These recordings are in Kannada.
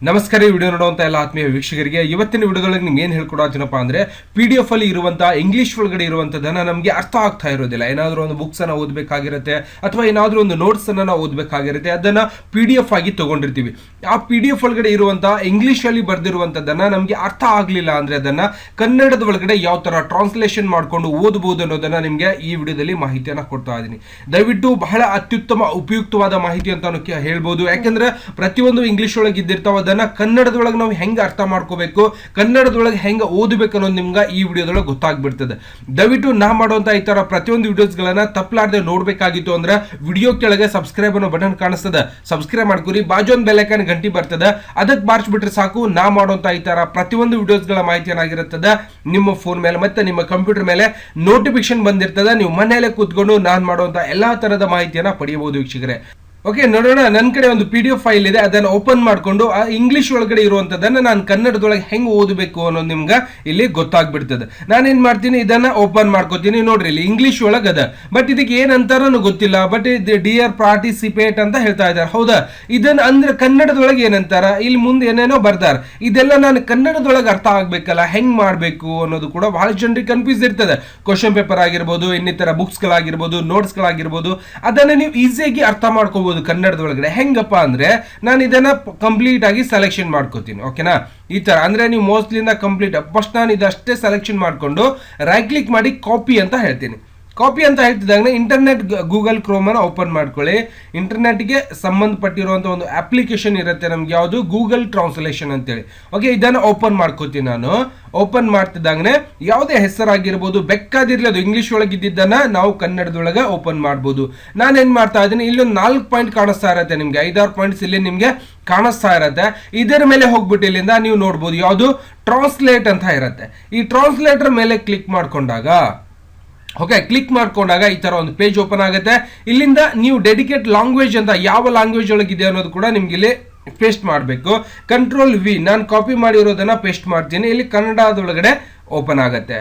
ನಮಸ್ಕಾರ. ಈ ವಿಡಿಯೋ ನೋಡುವಂತ ಎಲ್ಲ ಆತ್ಮೀಯ ವೀಕ್ಷಕರಿಗೆ ಇವತ್ತಿನ ವಿಡಿಯೋದಲ್ಲಿ ನಿಮ್ಗೆ ಏನು ಹೇಳ್ಕೊಡೋತೀನಪ್ಪ ಅಂದ್ರೆ PDF ಅಲ್ಲಿ ಇರುವಂತಹ ಇಂಗ್ಲಿಷ್ ಒಳಗಡೆ ಇರುವಂತದನ್ನ ನಮಗೆ ಅರ್ಥ ಆಗ್ತಾ ಇರೋದಿಲ್ಲ. ಏನಾದರೂ ಒಂದು ಬುಕ್ಸ್ ಅನ್ನ ಓದಬೇಕಾಗಿರುತ್ತೆ ಅಥವಾ ಏನಾದರೂ ಒಂದು ನೋಟ್ಸ್ ಅನ್ನ ನಾವು ಓದಬೇಕಾಗಿರುತ್ತೆ, ಅದನ್ನ PDF ಆಗಿ ತಗೊಂಡಿರ್ತೀವಿ. ಆ PDF ಒಳಗಡೆ ಇರುವಂತಹ ಇಂಗ್ಲಿಷ್ ಅಲ್ಲಿ ಬರ್ದಿರುವಂತದನ್ನ ನಮಗೆ ಅರ್ಥ ಆಗ್ಲಿಲ್ಲ ಅಂದ್ರೆ ಅದನ್ನ ಕನ್ನಡದ ಒಳಗಡೆ ಯಾವ ತರ ಟ್ರಾನ್ಸ್ಲೇಷನ್ ಮಾಡ್ಕೊಂಡು ಓದಬಹುದು ಅನ್ನೋದನ್ನ ನಿಮ್ಗೆ ಈ ವಿಡಿಯೋದಲ್ಲಿ ಮಾಹಿತಿಯನ್ನ ಕೊಡ್ತಾ ಇದ್ದೀನಿ. ದಯವಿಟ್ಟು ಬಹಳ ಅತ್ಯುತ್ತಮ ಉಪಯುಕ್ತವಾದ ಮಾಹಿತಿ ಅಂತ ಹೇಳ್ಬೋದು. ಯಾಕಂದ್ರೆ ಪ್ರತಿಯೊಂದು ಇಂಗ್ಲಿಷ್ ಒಳಗೆ ಇದ್ದಿರ್ತಾವ, ಅದನ್ನ ಕನ್ನಡದೊಳಗೆ ನಾವು ಹೆಂಗೆ ಅರ್ಥ ಮಾಡ್ಕೋಬೇಕು, ಕನ್ನಡದೊಳಗೆ ಹೆಂಗೆ ಓದಬೇಕು ಅನ್ನೋದು ನಿಮ್ಗೆ ಈ ವಿಡಿಯೋದೊಳಗೆ ಗೊತ್ತಾಗ್ಬಿಡ್ತದೆ. ದಯವಿಟ್ಟು ನಾ ಮಾಡುವಂತ ಈ ತರ ಪ್ರತಿಯೊಂದು ವಿಡಿಯೋಸ್ಗಳನ್ನ ತಪ್ಪಲಾರ್ದೆ ನೋಡ್ಬೇಕಾಗಿತ್ತು ಅಂದ್ರೆ ವಿಡಿಯೋ ಕೆಳಗೆ ಸಬ್ಸ್ಕ್ರೈಬ್ ಅನ್ನೋ ಬಟನ್ ಕಾಣಿಸ್ತದೆ, ಸಬ್ಸ್ಕ್ರೈಬ್ ಮಾಡ್ಕೊರಿ. ಬಾಜು ಒಂದು ಬೆಲ್ ಐಕಾನ್ ಗಂಟಿ ಬರ್ತದೆ, ಅದಕ್ಕೆ ಬಾರಿಸ್ಬಿಟ್ರೆ ಸಾಕು. ನಾ ಮಾಡುವಂತ ಈ ತರ ಪ್ರತಿಯೊಂದು ವಿಡಿಯೋಸ್ಗಳ ಮಾಹಿತಿ ಏನಾಗಿರುತ್ತದೆ ನಿಮ್ಮ ಫೋನ್ ಮೇಲೆ ಮತ್ತೆ ನಿಮ್ಮ ಕಂಪ್ಯೂಟರ್ ಮೇಲೆ ನೋಟಿಫಿಕೇಶನ್ ಬಂದಿರ್ತದೆ. ನೀವು ಮನೆಯಲ್ಲೇ ಕೂತ್ಕೊಂಡು ನಾನು ಮಾಡುವಂತ ಎಲ್ಲಾ ತರದ ಮಾಹಿತಿಯನ್ನ ಪಡೆಯಬಹುದು ವೀಕ್ಷಕರೇ. ಓಕೆ, ನೋಡೋಣ. ನನ್ನ ಕಡೆ ಒಂದು PDF ಫೈಲ್ ಇದೆ, ಅದನ್ನು ಓಪನ್ ಮಾಡಿಕೊಂಡು ಆ ಇಂಗ್ಲಿಷ್ ಒಳಗಡೆ ಇರುವಂತದನ್ನ ನಾನು ಕನ್ನಡದೊಳಗೆ ಹೆಂಗೆ ಓದಬೇಕು ಅನ್ನೋದು ನಿಮ್ಗೆ ಇಲ್ಲಿ ಗೊತ್ತಾಗ್ಬಿಡ್ತದೆ. ನಾನೇನ್ ಮಾಡ್ತೀನಿ, ಇದನ್ನ ಓಪನ್ ಮಾಡ್ಕೋತೀನಿ. ನೋಡ್ರಿ, ಇಲ್ಲಿ ಇಂಗ್ಲಿಷ್ ಒಳಗೆ ಅದ, ಬಟ್ ಇದಕ್ಕೆ ಏನಂತಾರ ಗೊತ್ತಿಲ್ಲ. ಬಟ್ ಡಿಯರ್ ಪಾರ್ಟಿಸಿಪೇಟ್ ಅಂತ ಹೇಳ್ತಾ ಇದ್ದಾರೆ, ಹೌದಾ? ಇದನ್ನ ಅಂದ್ರೆ ಕನ್ನಡದೊಳಗೆ ಏನಂತಾರ, ಇಲ್ಲಿ ಮುಂದೆ ಏನೇನೋ ಬರ್ದಾರ. ಇದೆಲ್ಲ ನಾನು ಕನ್ನಡದೊಳಗೆ ಅರ್ಥ ಆಗ್ಬೇಕಲ್ಲ, ಹೆಂಗ್ ಮಾಡ್ಬೇಕು ಅನ್ನೋದು ಕೂಡ ಬಹಳ ಜನರಿಗೆ ಕನ್ಫ್ಯೂಸ್ ಇರ್ತದೆ. ಕ್ವಶನ್ ಪೇಪರ್ ಆಗಿರ್ಬೋದು, ಇನ್ನಿತರ ಬುಕ್ಸ್ ಗಳಾಗಿರ್ಬೋದು, ನೋಟ್ಸ್ ಗಳಾಗಿರ್ಬೋದು, ಅದನ್ನ ನೀವು ಈಸಿಯಾಗಿ ಅರ್ಥ ಮಾಡ್ಕೋಬಹುದು ಕನ್ನಡದೊಳಗಡೆ. ಹೆಂಗಪ್ಪ ಅಂದ್ರೆ ನಾನು ಇದನ್ನ ಕಂಪ್ಲೀಟ್ ಆಗಿ ಸೆಲೆಕ್ಷನ್ ಮಾಡ್ಕೋತೀನಿ. ಓಕೆನಾ? ಈ ತರ ಅಂದ್ರೆ ನೀವು ಮೋಸ್ಟ್ಲಿ ಕಂಪ್ಲೀಟ್ ಫಸ್ಟ್ ನಾನು ಇದಷ್ಟೇ ಸೆಲೆಕ್ಷನ್ ಮಾಡ್ಕೊಂಡು ರೈಟ್ ಕ್ಲಿಕ್ ಮಾಡಿ ಕಾಪಿ ಅಂತ ಹೇಳ್ತೀನಿ. ಕಾಪಿ ಅಂತ ಹೇಳ್ತಿದ್ದಾಗ ಇಂಟರ್ನೆಟ್ ಗೂಗಲ್ ಕ್ರೋಮ್ ಅನ್ನು ಓಪನ್ ಮಾಡ್ಕೊಳ್ಳಿ. ಇಂಟರ್ನೆಟ್ಗೆ ಸಂಬಂಧಪಟ್ಟಿರುವಂತಹ ಒಂದು ಅಪ್ಲಿಕೇಶನ್ ಇರುತ್ತೆ ನಮ್ಗೆ, ಯಾವುದು ಗೂಗಲ್ ಟ್ರಾನ್ಸ್ಲೇಷನ್ ಅಂತೇಳಿ. ಓಕೆ, ಇದನ್ನು ಓಪನ್ ಮಾಡ್ಕೋತೀನಿ. ನಾನು ಓಪನ್ ಮಾಡ್ತಿದ್ದಾಗನೆ ಯಾವುದೇ ಹೆಸರಾಗಿರ್ಬೋದು ಬೇಕಾದಿರ್ಲಿ, ಅದು ಇಂಗ್ಲಿಷ್ ಒಳಗೆ ಇದ್ದಿದ್ದನ್ನ ನಾವು ಕನ್ನಡದೊಳಗೆ ಓಪನ್ ಮಾಡ್ಬೋದು. ನಾನೇನ್ ಮಾಡ್ತಾ ಇದ್ದೀನಿ, ಇಲ್ಲೊಂದು 4 ಪಾಯಿಂಟ್ ಕಾಣಿಸ್ತಾ ಇರತ್ತೆ ನಿಮ್ಗೆ, 5-6 ಪಾಯಿಂಟ್ಸ್ ಇಲ್ಲಿ ನಿಮ್ಗೆ ಕಾಣಿಸ್ತಾ ಇರತ್ತೆ. ಇದರ ಮೇಲೆ ಹೋಗ್ಬಿಟ್ಟು ಇಲ್ಲಿಂದ ನೀವು ನೋಡ್ಬೋದು ಯಾವುದು ಟ್ರಾನ್ಸ್ಲೇಟ್ ಅಂತ ಇರತ್ತೆ. ಈ ಟ್ರಾನ್ಸ್ಲೇಟರ್ ಮೇಲೆ ಕ್ಲಿಕ್ ಮಾಡ್ಕೊಂಡಾಗ ಓಕೆ, ಕ್ಲಿಕ್ ಮಾಡ್ಕೊಂಡಾಗ ಈ ತರ ಒಂದು ಪೇಜ್ ಓಪನ್ ಆಗುತ್ತೆ. ಇಲ್ಲಿಂದ ನೀವು ಡೆಡಿಕೇಟ್ ಲ್ಯಾಂಗ್ವೇಜ್ ಅಂತ ಯಾವ ಲ್ಯಾಂಗ್ವೇಜ್ ಒಳಗಿದೆ ಅನ್ನೋದು ಕೂಡ ನಿಮ್ಗೆ ಇಲ್ಲಿ ಪೇಸ್ಟ್ ಮಾಡಬೇಕು. Ctrl+V ನಾನು ಕಾಪಿ ಮಾಡಿರೋದನ್ನ ಪೇಸ್ಟ್ ಮಾಡ್ತೀನಿ. ಇಲ್ಲಿ ಕನ್ನಡದೊಳಗಡೆ ಓಪನ್ ಆಗುತ್ತೆ.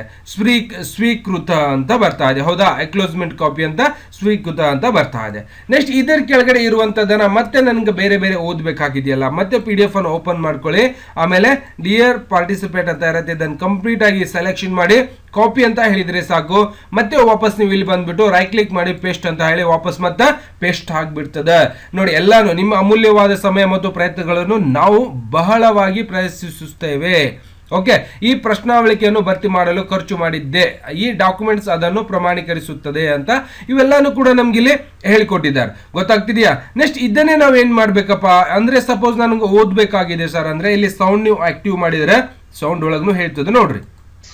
ಸ್ವೀಕೃತ ಅಂತ ಬರ್ತಾ ಇದೆ, ಹೌದಾ? ಅಕ್ಲೋಸ್ಮೆಂಟ್ ಕಾಪಿ ಅಂತ ಸ್ವೀಕೃತ ಅಂತ ಬರ್ತಾ ಇದೆ. ನೆಕ್ಸ್ಟ್ ಇದರ ಕೆಳಗಡೆ ಇರುವಂತದನ್ನ ಮತ್ತೆ ನನಗೆ ಬೇರೆ ಬೇರೆ ಓದಬೇಕಾಗಿದೆಯಲ್ಲ, ಮತ್ತೆ PDF ಅನ್ನು ಓಪನ್ ಮಾಡ್ಕೊಳ್ಳಿ. ಆಮೇಲೆ ಡಿಯರ್ ಪಾರ್ಟಿಸಿಪೇಟ್ ಅಂತ ಇರುತ್ತೆ, ಇದನ್ನು ಕಂಪ್ಲೀಟ್ ಆಗಿ ಸೆಲೆಕ್ಷನ್ ಮಾಡಿ ಕಾಪಿ ಅಂತ ಹೇಳಿದ್ರೆ ಸಾಕು. ಮತ್ತೆ ವಾಪಸ್ ನೀವು ಇಲ್ಲಿ ಬಂದ್ಬಿಟ್ಟು ರೈಟ್ ಕ್ಲಿಕ್ ಮಾಡಿ ಪೇಸ್ಟ್ ಅಂತ ಹೇಳಿ ವಾಪಸ್ ಮತ್ತೆ ಪೇಸ್ಟ್ ಆಗ್ಬಿಡ್ತದೆ. ನೋಡಿ, ಎಲ್ಲಾನು ನಿಮ್ಮ ಅಮೂಲ್ಯವಾದ ಸಮಯ ಮತ್ತು ಪ್ರಯತ್ನಗಳನ್ನು ನಾವು ಬಹಳವಾಗಿ ಪ್ರಯತ್ನಿಸುತ್ತೇವೆ. ಓಕೆ, ಈ ಪ್ರಶ್ನಾವಳಿಕೆಯನ್ನು ಭರ್ತಿ ಮಾಡಲು ಖರ್ಚು ಮಾಡಿದ್ದೆ, ಈ ಡಾಕ್ಯುಮೆಂಟ್ಸ್ ಅದನ್ನು ಪ್ರಮಾಣೀಕರಿಸುತ್ತದೆ ಅಂತ ಇವೆಲ್ಲಾನು ಕೂಡ ನಮ್ಗೆ ಇಲ್ಲಿ ಹೇಳಿಕೊಟ್ಟಿದ್ದಾರೆ. ಗೊತ್ತಾಗ್ತಿದೆಯಾ? ನೆಕ್ಸ್ಟ್ ಇದನ್ನೇ ನಾವು ಏನ್ ಮಾಡ್ಬೇಕಪ್ಪ ಅಂದ್ರೆ, ಸಪೋಸ್ ನನಗೆ ಓದ್ಬೇಕಾಗಿದೆ ಸರ್ ಅಂದ್ರೆ ಇಲ್ಲಿ ಸೌಂಡ್ ನೀವು ಆಕ್ಟಿವ್ ಮಾಡಿದ್ರೆ ಸೌಂಡ್ ಒಳಗೂ ಹೇಳ್ತದೆ. ನೋಡ್ರಿ,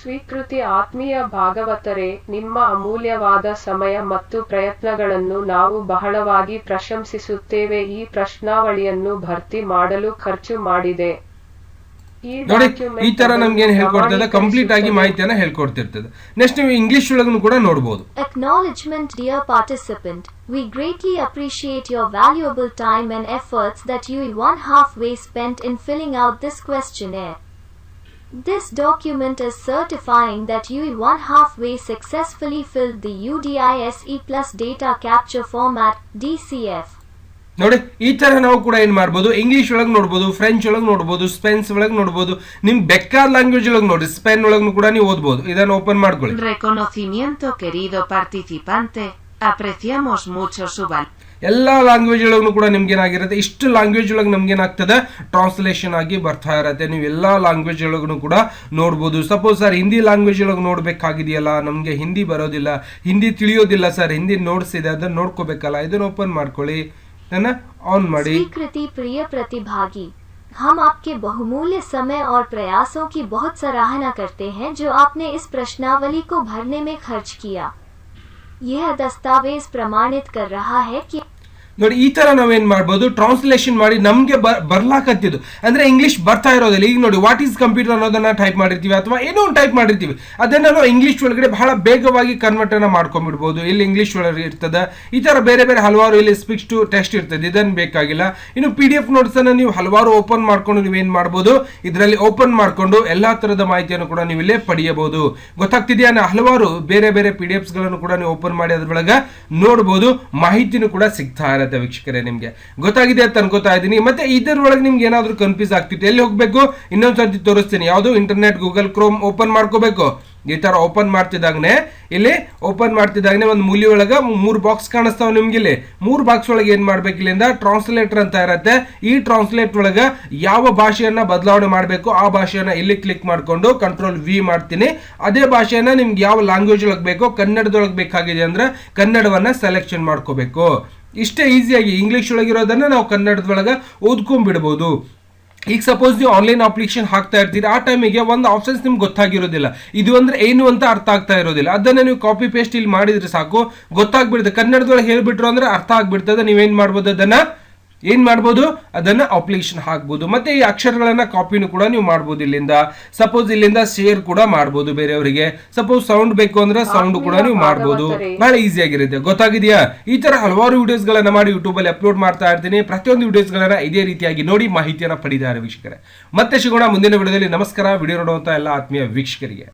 ಸ್ವೀಕೃತಿ. ಆತ್ಮೀಯ ಭಾಗವತರೇ, ನಿಮ್ಮ ಅಮೂಲ್ಯವಾದ ಸಮಯ ಮತ್ತು ಪ್ರಯತ್ನಗಳನ್ನು ನಾವು ಬಹಳವಾಗಿ ಪ್ರಶಂಸಿಸುತ್ತೇವೆ. ಈ ಪ್ರಶ್ನಾವಳಿಯನ್ನು ಭರ್ತಿ ಮಾಡಲು ಖರ್ಚು ಮಾಡಿದೆ. ನೋಡಿ, ಈ ತರ ನಮ್ಗೆ ಏನ್ ಹೇಳ್ಕೊಡ್ತದೆ, ಕಂಪ್ಲೀಟ್ ಆಗಿ ಮಾಹಿತಿಯನ್ನ ಹೇಳ್ಕೊಡ್ತಿರ್ತದೆ. ನೆಕ್ಸ್ಟ್ ನೀವು ಇಂಗ್ಲಿಷ್ ಒಳಗೂ ಕೂಡ ನೋಡಬಹುದು. Acknowledgement, dear participant. We greatly appreciate your valuable time and efforts that you one halfway spent in filling out this questionnaire. This document is certifying that you one halfway successfully filled the UDISE plus data capture format DCF. ನೋಡಿ, ಈ ತರ ನಾವು ಕೂಡ ಏನ್ ಮಾಡ್ಬೋದು, ಇಂಗ್ಲಿಷ್ ಒಳಗೆ ನೋಡ್ಬೋದು, ಫ್ರೆಂಚ್ ಒಳಗೆ ನೋಡ್ಬೋದು, ಸ್ಪೇನ್ಸ್ ಒಳಗೆ ನೋಡ್ಬೋದು, ನಿಮ್ ಬೇಕಾದ ಲ್ಯಾಂಗ್ವೇಜ್ ಒಳಗೆ ನೋಡಿ, ಸ್ಪೇನ್ ಒಳಗೂ ಕೂಡ ನೀವು ಓದ್ಬೋದು. ಇದನ್ನ ಓಪನ್ ಮಾಡ್ಕೊಳ್ಳಿ. Reconocimiento querido participante, apreciamos mucho su valor. ಎಲ್ಲಾ ಲ್ಯಾಂಗ್ವೇಜ್ ಒಳಗೂ ಕೂಡ ನಿಮ್ಗೆ ಏನಾಗಿರುತ್ತೆ, ಇಷ್ಟು ಲ್ಯಾಂಗ್ವೇಜ್ ಒಳಗೆ ನಮ್ಗೆ ಏನಾಗ್ತದೆ, ಟ್ರಾನ್ಸ್ಲೇಷನ್ ಆಗಿ ಬರ್ತಾ ಇರತ್ತೆ. ನೀವು ಎಲ್ಲಾ ಲ್ಯಾಂಗ್ವೇಜ್ ಒಳಗೂ ಕೂಡ ನೋಡ್ಬೋದು. ಸಪೋಸ್ ಸರ್ ಹಿಂದಿ ಲ್ಯಾಂಗ್ವೇಜ್ ಒಳಗೆ ನೋಡ್ಬೇಕಾಗಿದೆಯಲ್ಲ, ನಮ್ಗೆ ಹಿಂದಿ ಬರೋದಿಲ್ಲ, ಹಿಂದಿ ತಿಳಿಯೋದಿಲ್ಲ ಸರ್, ಹಿಂದಿ ನೋಟ್ಸ್ ಇದೆ, ಅದನ್ನ ನೋಡ್ಕೋಬೇಕಲ್ಲ, ಇದನ್ನ ಓಪನ್ ಮಾಡ್ಕೊಳ್ಳಿ, ऑन ಮಾಡಿ. स्वीकृति प्रिय प्रतिभागी, हम आपके बहुमूल्य समय और प्रयासों की बहुत सराहना करते हैं जो आपने इस प्रश्नावली को भरने में खर्च किया. यह दस्तावेज प्रमाणित कर रहा है कि ನೋಡಿ, ಈ ತರ ನಾವೇನ್ ಮಾಡ್ಬೋದು, ಟ್ರಾನ್ಸ್ಲೇಷನ್ ಮಾಡಿ ನಮ್ಗೆ ಬರ್ಲಾಕತ್ತಿದ್ದು ಅಂದ್ರೆ ಇಂಗ್ಲಿಷ್ ಬರ್ತಾ ಇರೋದಿಲ್ಲ. ಈಗ ನೋಡಿ, ವಾಟ್ ಈಸ್ ಕಂಪ್ಯೂಟರ್ ಅನ್ನೋದನ್ನ ಟೈಪ್ ಮಾಡಿರ್ತೀವಿ ಅಥವಾ ಏನೋ ಒಂದು ಟೈಪ್ ಮಾಡಿರ್ತೀವಿ, ಅದನ್ನ ನಾವು ಇಂಗ್ಲಿಷ್ ಒಳಗಡೆ ಬಹಳ ಬೇಗವಾಗಿ ಕನ್ವರ್ಟ್ ಅನ್ನ ಮಾಡ್ಕೊಂಡ್ಬಿಡ್ಬೋದು. ಇಲ್ಲಿ ಇಂಗ್ಲಿಷ್ ಒಳಗೆ ಇರ್ತದೆ. ಈ ತರ ಬೇರೆ ಬೇರೆ ಹಲವಾರು ಇಲ್ಲಿ ಸ್ಪೀಚ್ ಟು ಟೆಕ್ಸ್ಟ್ ಇರ್ತದೆ, ಇದನ್ನ ಬೇಕಾಗಿಲ್ಲ. ಇನ್ನು PDF ನೋಟ್ಸ್ ಅನ್ನ ನೀವು ಹಲವಾರು ಓಪನ್ ಮಾಡ್ಕೊಂಡು ನೀವೇನ್ ಮಾಡ್ಬೋದು, ಇದರಲ್ಲಿ ಓಪನ್ ಮಾಡ್ಕೊಂಡು ಎಲ್ಲಾ ತರದ ಮಾಹಿತಿಯನ್ನು ಕೂಡ ನೀವು ಇಲ್ಲೇ ಪಡೆಯಬಹುದು. ಗೊತ್ತಾಗ್ತಿದೆಯಾ? ಹಲವಾರು ಬೇರೆ ಬೇರೆ PDFs ಗಳನ್ನು ಕೂಡ ನೀವು ಓಪನ್ ಮಾಡಿ ಅದ್ರೊಳಗೆ ನೋಡಬಹುದು, ಮಾಹಿತಿನೂ ಕೂಡ ಸಿಗ್ತಾ ಇರುತ್ತೆ. ಇರುತ್ತೆ ವೀಕ್ಷಕರೇ. ನಿಮ್ಗೆ ಗೊತ್ತಾಗಿದೆ ಅಂತ ಅನ್ಕೋತಾ ಇದ್ದೀನಿ. ಮತ್ತೆ ಇದರೊಳಗೆ ನಿಮ್ಗೆ ಏನಾದ್ರು ಕನ್ಫ್ಯೂಸ್ ಆಗ್ತಿತ್ತು, ಎಲ್ಲಿ ಹೋಗ್ಬೇಕು ಇನ್ನೊಂದ್ಸರ್ತಿ ತೋರಿಸ್ತೀನಿ. ಯಾವುದು ಇಂಟರ್ನೆಟ್ ಗೂಗಲ್ ಕ್ರೋಮ್ ಓಪನ್ ಮಾಡ್ಕೋಬೇಕು. ಈ ತರ ಓಪನ್ ಮಾಡ್ತಿದ್ದಾಗನೆ ಇಲ್ಲಿ ಓಪನ್ ಮಾಡ್ತಿದ್ದಾಗನೆ ಒಂದು ಮೂಲಿ ಒಳಗ 3 ಬಾಕ್ಸ್ ಕಾಣಿಸ್ತಾವ ನಿಮ್ಗೆ. ಇಲ್ಲಿ 3 ಬಾಕ್ಸ್ ಒಳಗೆ ಏನ್ ಮಾಡ್ಬೇಕು, ಇಲ್ಲಿಂದ ಟ್ರಾನ್ಸ್ಲೇಟರ್ ಅಂತ ಇರತ್ತೆ. ಈ ಟ್ರಾನ್ಸ್ಲೇಟ್ ಒಳಗ ಯಾವ ಭಾಷೆಯನ್ನ ಬದಲಾವಣೆ ಮಾಡಬೇಕು ಆ ಭಾಷೆಯನ್ನ ಇಲ್ಲಿ ಕ್ಲಿಕ್ ಮಾಡ್ಕೊಂಡು Ctrl+V ಮಾಡ್ತೀನಿ. ಅದೇ ಭಾಷೆಯನ್ನ ನಿಮ್ಗೆ ಯಾವ ಲ್ಯಾಂಗ್ವೇಜ್ ಒಳಗೆ ಬೇಕೋ, ಕನ್ನಡದೊಳಗೆ ಬೇಕಾಗಿದೆ ಅಂದ್ರೆ ಕನ್ನಡವನ್ನ ಸೆಲೆಕ್ಷನ್ ಮಾಡ್ಕೋಬೇಕು. ಇಷ್ಟೇ ಈಸಿಯಾಗಿ ಇಂಗ್ಲಿಷ್ ಒಳಗಿರೋದನ್ನ ನಾವು ಕನ್ನಡದೊಳಗ ಓದ್ಕೊಂಡ್ಬಿಡ್ಬೋದು. ಈಗ ಸಪೋಸ್ ನೀವು ಆನ್ಲೈನ್ ಅಪ್ಲಿಕೇಶನ್ ಹಾಕ್ತಾ ಇರ್ತೀರಿ, ಆ ಟೈಮಿಗೆ ಒಂದು ಆಪ್ಷನ್ಸ್ ನಿಮ್ಗೆ ಗೊತ್ತಾಗಿರೋದಿಲ್ಲ, ಇದು ಅಂದ್ರೆ ಏನು ಅಂತ ಅರ್ಥ ಆಗ್ತಾ ಇರೋದಿಲ್ಲ. ಅದನ್ನ ನೀವು ಕಾಪಿ ಪೇಸ್ಟ್ ಇಲ್ಲಿ ಮಾಡಿದ್ರೆ ಸಾಕು, ಗೊತ್ತಾಗ್ಬಿಡುತ್ತೆ. ಕನ್ನಡದೊಳಗೆ ಹೇಳ್ಬಿಟ್ರು ಅಂದ್ರೆ ಅರ್ಥ ಆಗ್ಬಿಡ್ತದೆ. ನೀವೇನ್ ಮಾಡ್ಬೋದು, ಅದನ್ನ ಅಪ್ಲಿಕೇಶನ್ ಹಾಕ್ಬೋದು. ಮತ್ತೆ ಈ ಅಕ್ಷರಗಳನ್ನ ಕಾಪಿನೂ ಕೂಡ ನೀವು ಮಾಡ್ಬೋದು ಇಲ್ಲಿಂದ. ಸಪೋಸ್ ಇಲ್ಲಿಂದ ಶೇರ್ ಕೂಡ ಮಾಡ್ಬೋದು ಬೇರೆಯವರಿಗೆ. ಸಪೋಸ್ ಸೌಂಡ್ ಬೇಕು ಅಂದ್ರೆ ಸೌಂಡ್ ಕೂಡ ನೀವು ಮಾಡ್ಬೋದು. ಬಹಳ ಈಸಿ ಆಗಿರುತ್ತೆ. ಗೊತ್ತಾಗಿದೆಯಾ? ಈ ತರ ಹಲವಾರು ವಿಡಿಯೋಸ್ ಗಳನ್ನ ಮಾಡಿ ಯೂಟ್ಯೂಬ್ ಅಲ್ಲಿ ಅಪ್ಲೋಡ್ ಮಾಡ್ತಾ ಇರ್ತೀನಿ. ಪ್ರತಿಯೊಂದು ವಿಡಿಯೋಸ್ ಗಳನ್ನ ಇದೇ ರೀತಿಯಾಗಿ ನೋಡಿ ಮಾಹಿತಿಯನ್ನ ಪಡೆದಿದ್ದಾರೆ ವೀಕ್ಷಕರೇ. ಮತ್ತೆ ಸಿಗೋಣ ಮುಂದಿನ ವಿಡಿಯೋದಲ್ಲಿ. ನಮಸ್ಕಾರ. ವಿಡಿಯೋ ನೋಡುವಂತ ಎಲ್ಲ ಆತ್ಮೀಯ ವೀಕ್ಷಕರಿಗೆ.